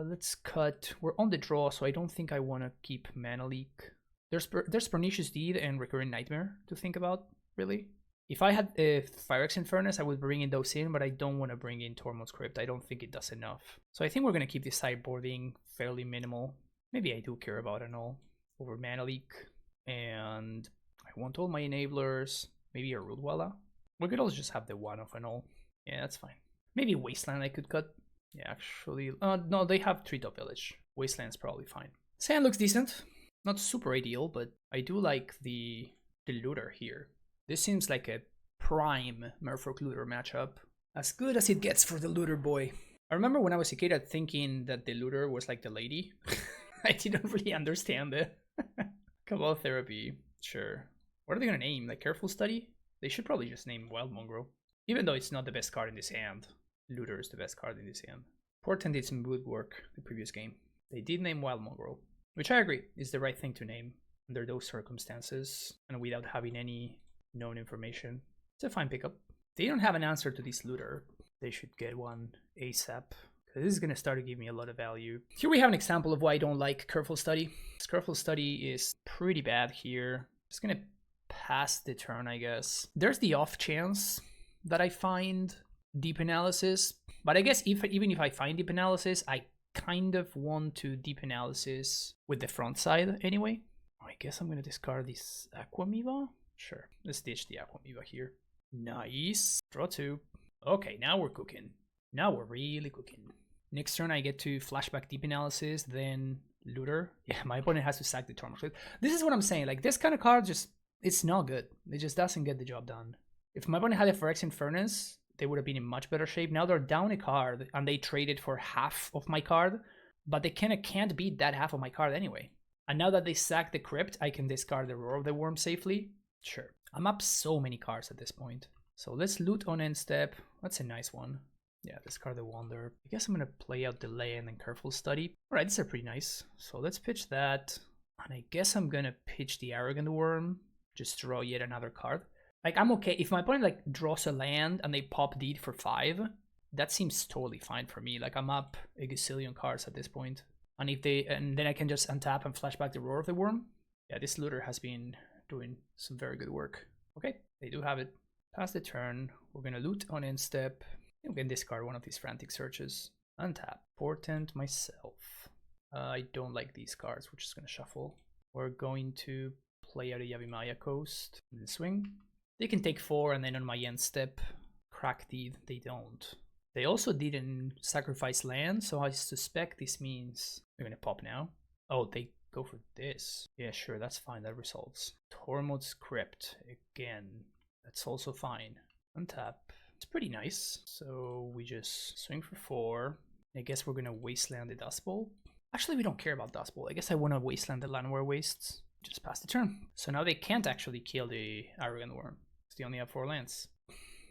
Let's cut. We're on the draw, so I don't think I want to keep Mana Leak. There's Pernicious Deed and Recurring Nightmare to think about, really. If I had Phyrexian Furnace, I would bring in those in, but I don't want to bring in Tormod's Crypt. I don't think it does enough. So I think we're going to keep the sideboarding fairly minimal. Maybe I do care about Annul over Mana Leak. And I want all my enablers. Maybe a Rudwalla. We could also just have the one of Annul. Yeah, that's fine. Maybe Wasteland I could cut. Yeah, actually... no, they have Treetop Village. Wasteland's probably fine. Sand looks decent. Not super ideal, but I do like the Looter here. This seems like a prime Merfolk Looter matchup. As good as it gets for the Looter boy. I remember when I was a kid thinking that the Looter was like the lady. I didn't really understand it. Cabal Therapy, sure. What are they gonna name? Like Careful Study? They should probably just name Wild Mongrel. Even though it's not the best card in this hand. Looter is the best card in this hand. Portent did some good work the previous game. They did name Wild Mongrel, which I agree is the right thing to name under those circumstances and without having any known information. It's a fine pickup. They don't have an answer to this Looter. They should get one ASAP, because this is going to start to give me a lot of value. Here we have an example of why I don't like Careful Study. This Careful Study is pretty bad here. Just going to pass the turn, I guess. There's the off chance that I find Deep Analysis, but I guess even if I find Deep Analysis, I kind of want to Deep Analysis with the front side anyway. I guess I'm going to discard this Aquamoeba. Sure, let's ditch the Aquamoeba here. Nice. Draw 2. Okay, now we're cooking. Now we're really cooking. Next turn I get to flashback Deep Analysis, then Looter. Yeah, my opponent has to sack the Tormod. This is what I'm saying. Like, this kind of card just, it's not good. It just doesn't get the job done. If my opponent had a Phyrexian Furnace, they would have been in much better shape. Now they're down a card, and they traded for half of my card, but they can't beat that half of my card anyway. And now that they sack the Crypt, I can discard the Roar of the Worm safely. Sure. I'm up so many cards at this point. So let's loot on end step. That's a nice one. Yeah, discard the Wander. I guess I'm going to play out the Land and Careful Study. Alright, these are pretty nice. So let's pitch that. And I guess I'm going to pitch the Arrogant Worm. Just draw yet another card. Like, I'm okay. If my opponent, like, draws a land and they pop Deed for 5, that seems totally fine for me. Like, I'm up a gazillion cards at this point. And if they, and then I can just untap and flashback the Roar of the Worm. Yeah, this Looter has been doing some very good work. Okay, they do have it. Pass the turn. We're gonna loot on end step. We can discard one of these Frantic Searches. Untap. Portent myself. I don't like these cards. We're just gonna shuffle. We're going to play out a Yavimaya Coast and then swing. They can take 4 and then on my end step, crack deed. They don't. They also didn't sacrifice land, so I suspect this means they're gonna pop now. Oh, they go for this. Yeah, sure, that's fine, that resolves. Tormod's Crypt, again, that's also fine. Untap, it's pretty nice. So we just swing for 4. I guess we're gonna wasteland the Dust Bowl. Actually, we don't care about Dust Bowl. I guess I wanna wasteland the Landware Wastes. Just pass the turn. So now they can't actually kill the Arrogant Worm. They only have 4 lands.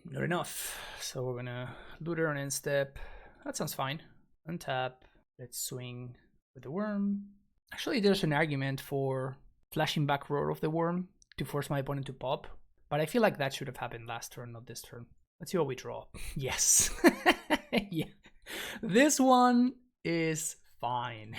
Not enough. So we're gonna Looter on end step. That sounds fine. Untap. Let's swing with the worm. Actually, there's an argument for flashing back Roar of the Worm to force my opponent to pop. But I feel like that should have happened last turn, not this turn. Let's see what we draw. Yes. Yeah. This one is fine.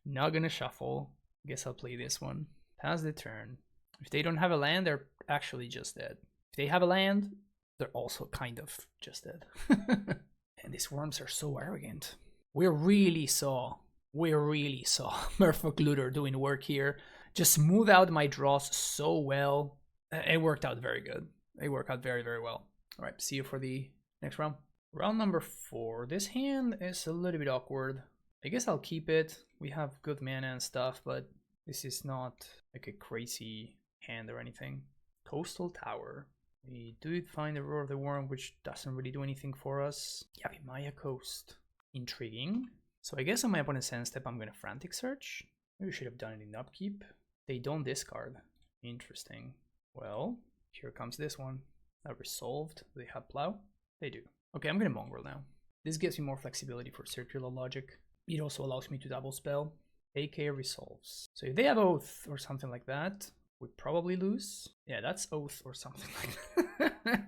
Not gonna shuffle. Guess I'll play this one. Pass the turn. If they don't have a land, they're actually just dead. If they have a land, they're also kind of just dead. And these worms are so arrogant. We really saw Merfolk Looter doing work here. Just smooth out my draws so well. It worked out very good. It worked out very, very well. All right, see you for the next round. Round number 4. This hand is a little bit awkward. I guess I'll keep it. We have good mana and stuff, but this is not like a crazy hand or anything. Coastal Tower. We do find the Roar of the Worm, which doesn't really do anything for us. Yavimaya Coast. Intriguing. So I guess on my opponent's end step, I'm going to Frantic Search. Maybe we should have done it in upkeep. They don't discard. Interesting. Well, here comes this one. That resolved. They have Plow? They do. Okay, I'm going to Mongrel now. This gives me more flexibility for circular logic. It also allows me to double spell. AK resolves. So if they have Oath or something like that, we probably lose. Yeah, that's Oath or something like that.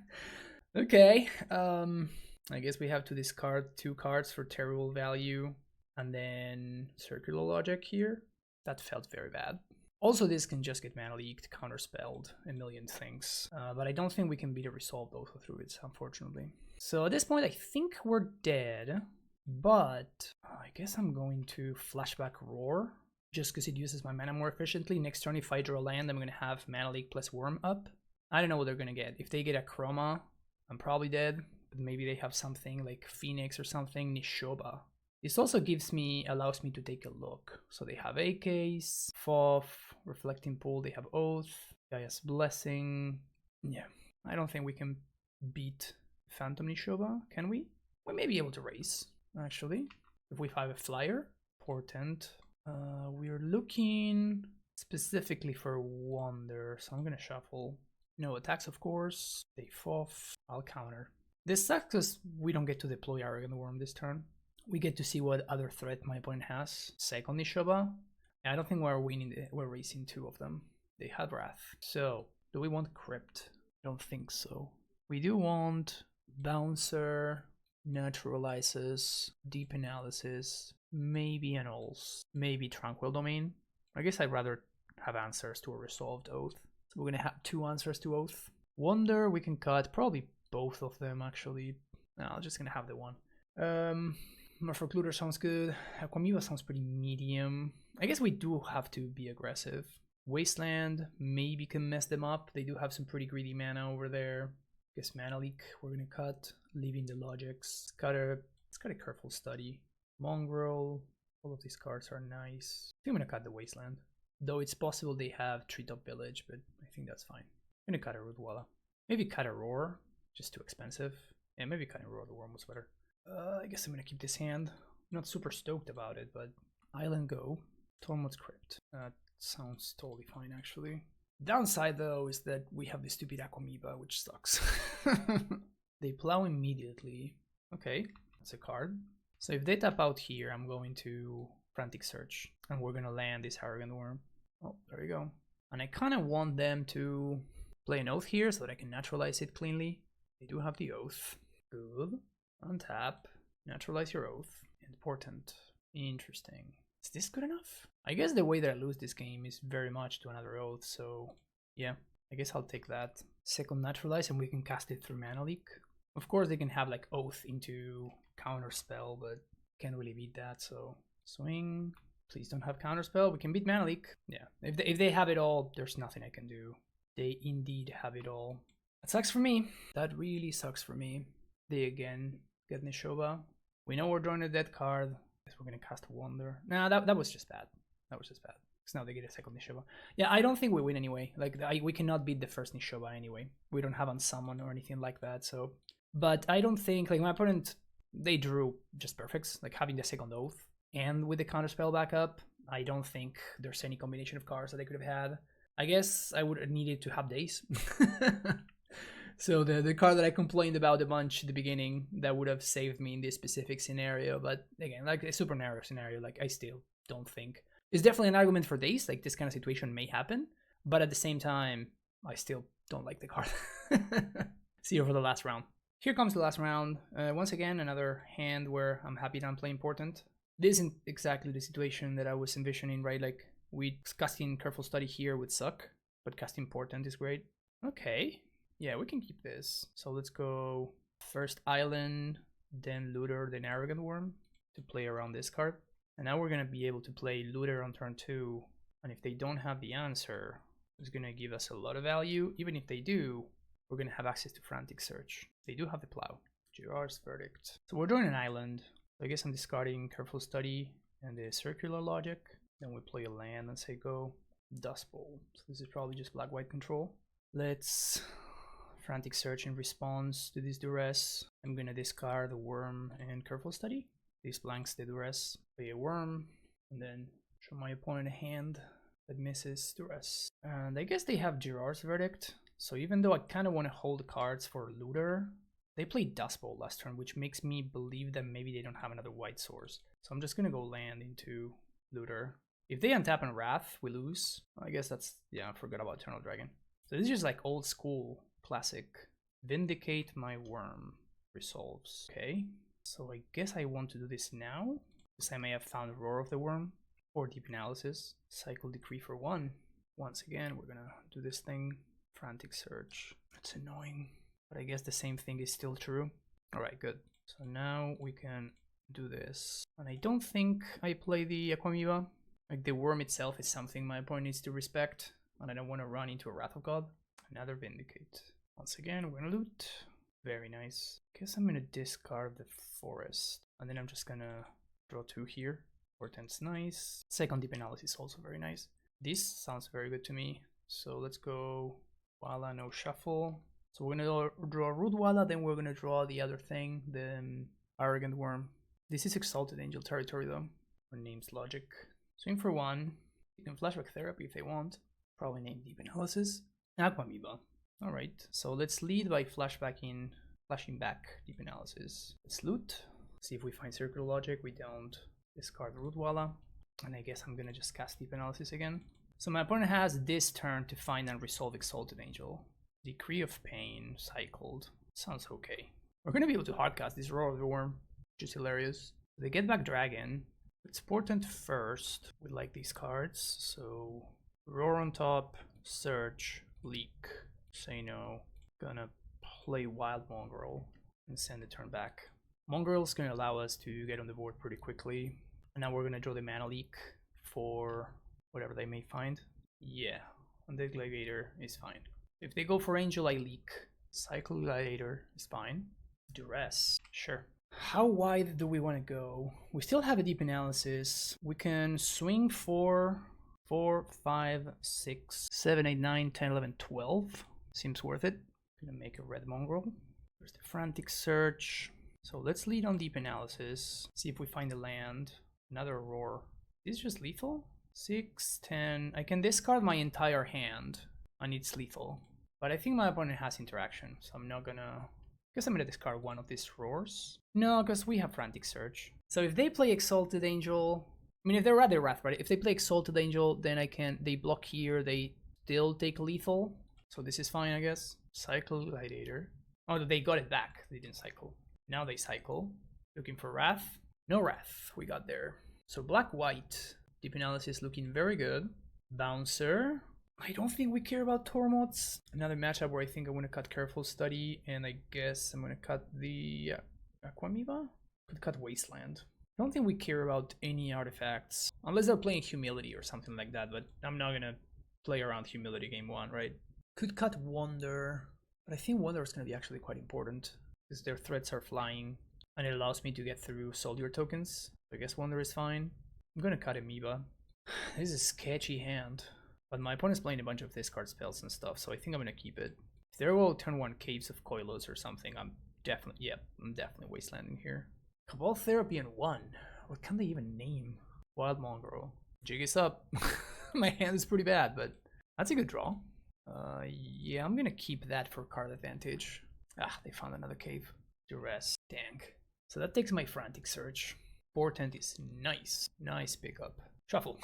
Okay, I guess we have to discard 2 cards for terrible value. And then circular logic here. That felt very bad. Also, this can just get mana leaked, counterspelled, a million things. But I don't think we can beat a resolved Oath through it, unfortunately. So at this point, I think we're dead. But I guess I'm going to Flashback Roar, just because it uses my mana more efficiently. Next turn, if I draw a land, I'm going to have Mana Leak plus Worm up. I don't know what they're going to get. If they get a Chroma, I'm probably dead. But maybe they have something like Phoenix or something, Nishoba. This also allows me to take a look. So they have AKs, FOF, Reflecting Pool, they have Oath, Gaia's Blessing. Yeah, I don't think we can beat Phantom Nishoba, can we? We may be able to raise, actually. If we have a flyer, Portent. We're looking specifically for Wonder, so I'm gonna shuffle. No attacks, of course. They FOF, I'll counter. This sucks because we don't get to deploy Arrogant Worm this turn. We get to see what other threat my opponent has. Second Nishoba. I don't think we're racing 2 of them. They have Wrath. So, do we want Crypt? I don't think so. We do want Bouncer, Naturalizes, Deep Analysis, maybe Annuls, maybe Tranquil Domain. I guess I'd rather have answers to a resolved Oath. So we're gonna have 2 answers to Oath. Wonder, we can cut probably both of them actually. No, I'm just gonna have the one. Merfolk Looter sounds good. Aquamoeba sounds pretty medium. I guess we do have to be aggressive. Wasteland maybe can mess them up. They do have some pretty greedy mana over there. Guess Mana Leak we're gonna cut, leaving the logics. It's got a careful study. Mongrel, all of these cards are nice. I think I'm gonna cut the Wasteland. Though it's possible they have Treetop Village, but I think that's fine. I'm gonna cut a Rootwalla. Maybe cut a Roar, just too expensive. Yeah, maybe cutting Roar the Worm was better. I guess I'm gonna keep this hand. Not super stoked about it, but Island Go. Tormod's Crypt. That sounds totally fine, actually. Downside, though, is that we have this stupid Aquamoeba, which sucks. They Plow immediately. Okay, that's a card. So if they tap out here, I'm going to Frantic Search, and we're gonna land this Arrogant Worm. Oh, there we go. And I kind of want them to play an Oath here so that I can naturalize it cleanly. They do have the Oath. Good. Untap, naturalize your Oath, and Portent. Interesting. Is this good enough? I guess the way that I lose this game is very much to another Oath, so yeah, I guess I'll take that. Second naturalize and we can cast it through Mana Leak. Of course they can have like Oath into counter spell, but can't really beat that, so swing, Please don't have counterspell. We can beat Mana Leak. Yeah, if they have it all, there's nothing I can do. They indeed have it all. That sucks for me. That really sucks for me. They again get Nishoba. We know we're drawing a dead card. Guess we're gonna cast Wonder. Nah, that was just bad. That was just bad. Because now they get a second Nishoba. Yeah, I don't think we win anyway. Like, we cannot beat the first Nishoba anyway. We don't have Unsummon or anything like that, so... But I don't think, like, my opponent, they drew just perfects, like having the second Oath. And with the counterspell backup, I don't think there's any combination of cards that they could have had. I guess I would have needed to have Daze. So the card that I complained about a bunch at the beginning, that would have saved me in this specific scenario. But again, like a super narrow scenario, like I still don't think. It's definitely an argument for Daze, like this kind of situation may happen. But at the same time, I still don't like the card. See you for the last round. Here comes the last round. Once again, another hand where I'm happy that I'm playing Portent. This isn't exactly the situation that I was envisioning, right? Like, casting Careful Study here would suck, but casting Portent is great. Okay, yeah, we can keep this. So let's go first Island, then Looter, then Arrogant Worm to play around this card. And now we're going to be able to play Looter on turn 2. And if they don't have the answer, it's going to give us a lot of value. Even if they do, we're going to have access to Frantic Search. They do have the Plow. Girard's Verdict. So we're drawing an Island. I guess I'm discarding Careful Study and the Circular Logic. Then we play a land and say go Dust Bowl. So this is probably just black-white control. Let's Frantic Search in response to this Duress. I'm gonna discard the Worm and Careful Study. This blanks the Duress. Play a Worm and then show my opponent a hand that misses Duress. And I guess they have Girard's Verdict. So even though I kind of want to hold cards for Looter, they played Dust Bowl last turn, which makes me believe that maybe they don't have another white source. So I'm just going to go land into Looter. If they untap and Wrath, we lose. I guess that's... yeah, I forgot about Eternal Dragon. So this is just like old school, classic. Vindicate my Worm. Resolves. Okay. So I guess I want to do this now, because I may have found Roar of the Worm. Or Deep Analysis. Cycle Decree for 1. Once again, we're going to do this thing. Frantic Search. That's annoying. But I guess the same thing is still true. Alright, good. So now we can do this. And I don't think I play the Aquamoeba. Like, the Worm itself is something my opponent needs to respect. And I don't want to run into a Wrath of God. Another Vindicate. Once again, we're gonna loot. Very nice. Guess I'm gonna discard the Forest. And then I'm just gonna draw 2 here. Portent's nice. Second Deep Analysis also very nice. This sounds very good to me. So let's go Wala, no shuffle. So we're gonna draw Root Wala, then we're gonna draw the other thing, the Arrogant Worm. This is Exalted Angel territory though, or Name's Logic. Swing for 1. You can Flashback Therapy if they want. Probably name Deep Analysis. Aquamoeba. Alright, so let's lead by flashing back Deep Analysis. Let's loot. See if we find Circular Logic. We don't. Discard Root Wala. And I guess I'm gonna just cast Deep Analysis again. So my opponent has this turn to find and resolve Exalted Angel. Decree of Pain cycled. Sounds okay. We're gonna be able to hardcast this Roar of the Worm, which is hilarious. They get back Dragon. It's Portent first. We like these cards. So Roar on top, Search, Leak. Say no. Gonna play Wild Mongrel and send the turn back. Mongrel's gonna allow us to get on the board pretty quickly. And now we're gonna draw the Mana Leak for whatever they may find. Yeah, and the Gladiator is fine. If they go for Angel, I leak. Cycle Gladiator is fine. Duress, sure. How wide do we want to go? We still have a Deep Analysis. We can swing for 4, 5, 6, 7, 8, 9, 10, 11, 12. Seems worth it. Gonna make a red Mongrel. There's the Frantic Search. So let's lead on Deep Analysis. See if we find a land. Another Roar. Is this just lethal? 6, 10. I can discard my entire hand and it's lethal. But I think my opponent has interaction, so I'm not gonna... guess I'm gonna discard one of these Roars. No, because we have Frantic Search. So if they play Exalted Angel... I mean, if they're rather Wrath, right? If they play Exalted Angel, then I can... they block here, they still take lethal. So this is fine, I guess. Cycle Gladiator. Oh, they got it back. They didn't cycle. Now they cycle. Looking for Wrath. No Wrath. We got there. So black-white. Deep Analysis looking very good. Bouncer. I don't think we care about Tormots. Another matchup where I think I'm going to cut Careful Study. And I guess I'm going to cut the Aquamoeba. Could cut Wasteland. I don't think we care about any artifacts, unless they're playing Humility or something like that, but I'm not gonna play around Humility game 1, right? Could cut Wonder, but I think Wonder is gonna be actually quite important, because their threats are flying, and it allows me to get through Soldier tokens. I guess Wonder is fine. I'm gonna cut Amoeba. This is a sketchy hand, but my opponent's playing a bunch of discard spells and stuff, so I think I'm gonna keep it. If there will turn 1 Caves of Koilos or something, I'm definitely wastelanding here. Cabal Therapy in 1. What can they even name? Wild Mongrel. Jig is up. My hand is pretty bad, but that's a good draw. Yeah, I'm gonna keep that for card advantage. Ah, they found another cave. Duress. Dang. So that takes my Frantic Search. Portent is nice. Nice pickup. Shuffle.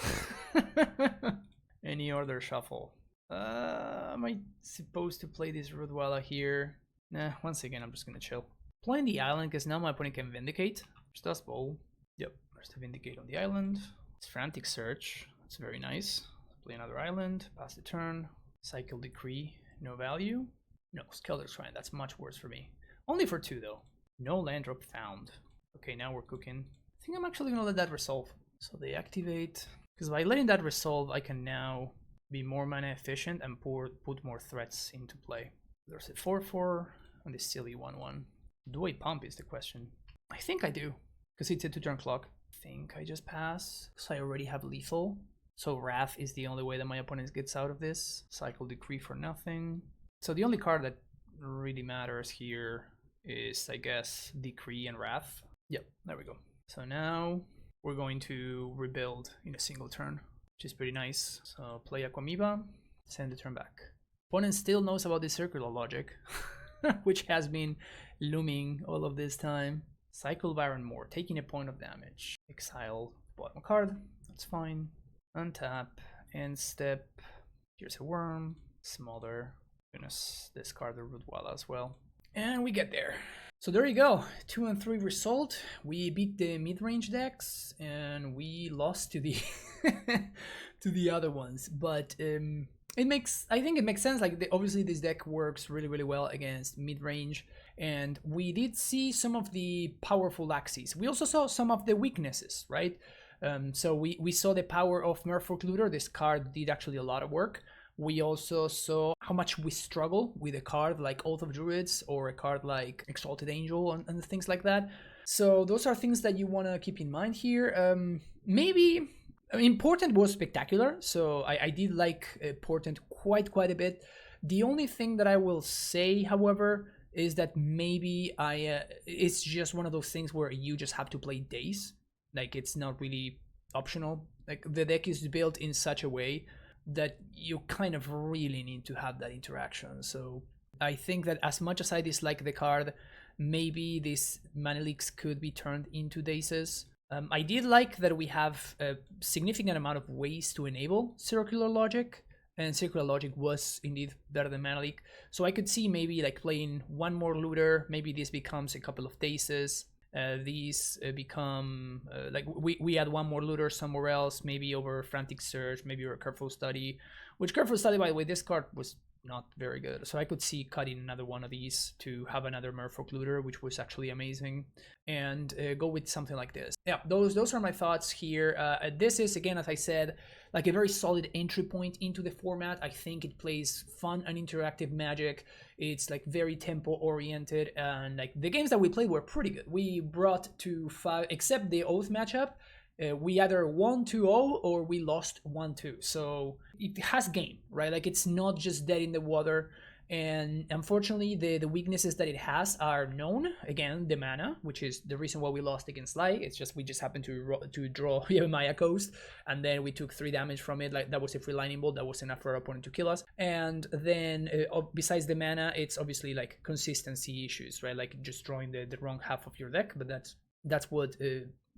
Any other shuffle? Am I supposed to play this Rudwala here? Nah, once again, I'm just gonna chill. Playing the island because now my opponent can Vindicate. Which does bowl. Yep, there's the Vindicate on the island. It's Frantic Search. That's very nice. Play another island. Pass the turn. Cycle Decree. No value. No, Skelter Shrine. That's much worse for me. Only for 2 though. No land drop found. Okay, now we're cooking. I think I'm actually gonna let that resolve. So they activate. Because by letting that resolve, I can now be more mana efficient and put more threats into play. There's a 4/4 and this silly 1/1. Do I pump is the question. I think I do, because it's a 2-turn clock. I think I just pass, because I already have lethal. So Wrath is the only way that my opponent gets out of this. Cycle Decree for nothing. So the only card that really matters here is, I guess, Decree and Wrath. Yep, there we go. So now we're going to rebuild in a single turn, which is pretty nice. So play Aquamoeba, send the turn back. Opponent still knows about the circular logic, which has been looming all of this time. Cycle Baron Moore, taking a point of damage. Exile bottom card, that's fine. Untap, end step. Here's a worm, smother. Goodness, discard the Rudwala as well. And we get there. So there you go, 2 and 3 result. We beat the mid-range decks and we lost to the to the other ones. But I think it makes sense. Like obviously this deck works really well against mid-range, and we did see some of the powerful axes. We also saw some of the weaknesses, right? So we saw the power of Merfolk Looter. This card did actually a lot of work. We also saw how much we struggle with a card like Oath of Druids or a card like Exalted Angel and things like that. So those are things that you want to keep in mind here. Maybe Portent was spectacular, so I did like Portent quite a bit. The only thing that I will say, however, is that maybe it's just one of those things where you just have to play Daze. Like it's not really optional. Like the deck is built in such a way that you kind of really need to have that interaction. So I think that as much as I dislike the card, maybe these mana leaks could be turned into Dazes. I did like that we have a significant amount of ways to enable Circular Logic, and Circular Logic was indeed better than Mana Leak. So I could see maybe like playing one more Looter, maybe this becomes a couple of Dazes. These become like we add one more Looter somewhere else, maybe over Frantic Search, maybe over Careful Study, which Careful Study, by the way, this card was not very good. So I could see cutting another one of these to have another Merfolk Looter, which was actually amazing, and go with something like this. Yeah, those are my thoughts here. This is, again, as I said, like a very solid entry point into the format. I think it plays fun and interactive Magic. It's like very tempo oriented, and like the games that we played were pretty good. We brought to 5, except the Oath matchup. We either won 2-0 or we lost 1-2. So it has game, right? Like it's not just dead in the water. And unfortunately, the weaknesses that it has are known. Again, the mana, which is the reason why we lost against Sligh. It's just we just happened to draw Maya Coast, and then we took 3 damage from it. Like that was a free lightning bolt. That was enough for our opponent to kill us. And then besides the mana, it's obviously like consistency issues, right? Like just drawing the wrong half of your deck. But that's what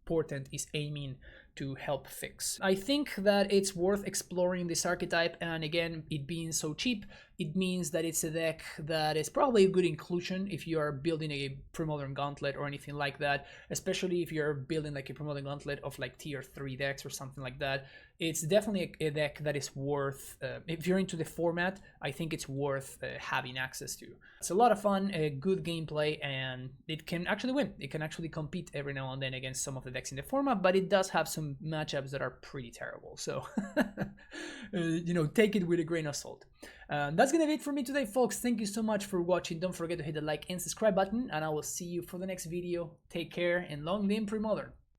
Portent is aiming to help fix. I think that it's worth exploring this archetype, and again, it being so cheap, it means that it's a deck that is probably a good inclusion if you are building a Premodern Gauntlet or anything like that, especially if you're building like a Premodern Gauntlet of like tier 3 decks or something like that. It's definitely a deck that is worth, if you're into the format, I think it's worth having access to. It's a lot of fun, a good gameplay, and it can actually win. It can actually compete every now and then against some of the decks in the format, but it does have some matchups that are pretty terrible. So, you know, take it with a grain of salt. That's gonna be it for me today, folks. Thank you so much for watching. Don't forget to hit the like and subscribe button, and I will see you for the next video. Take care, and long live Premodern.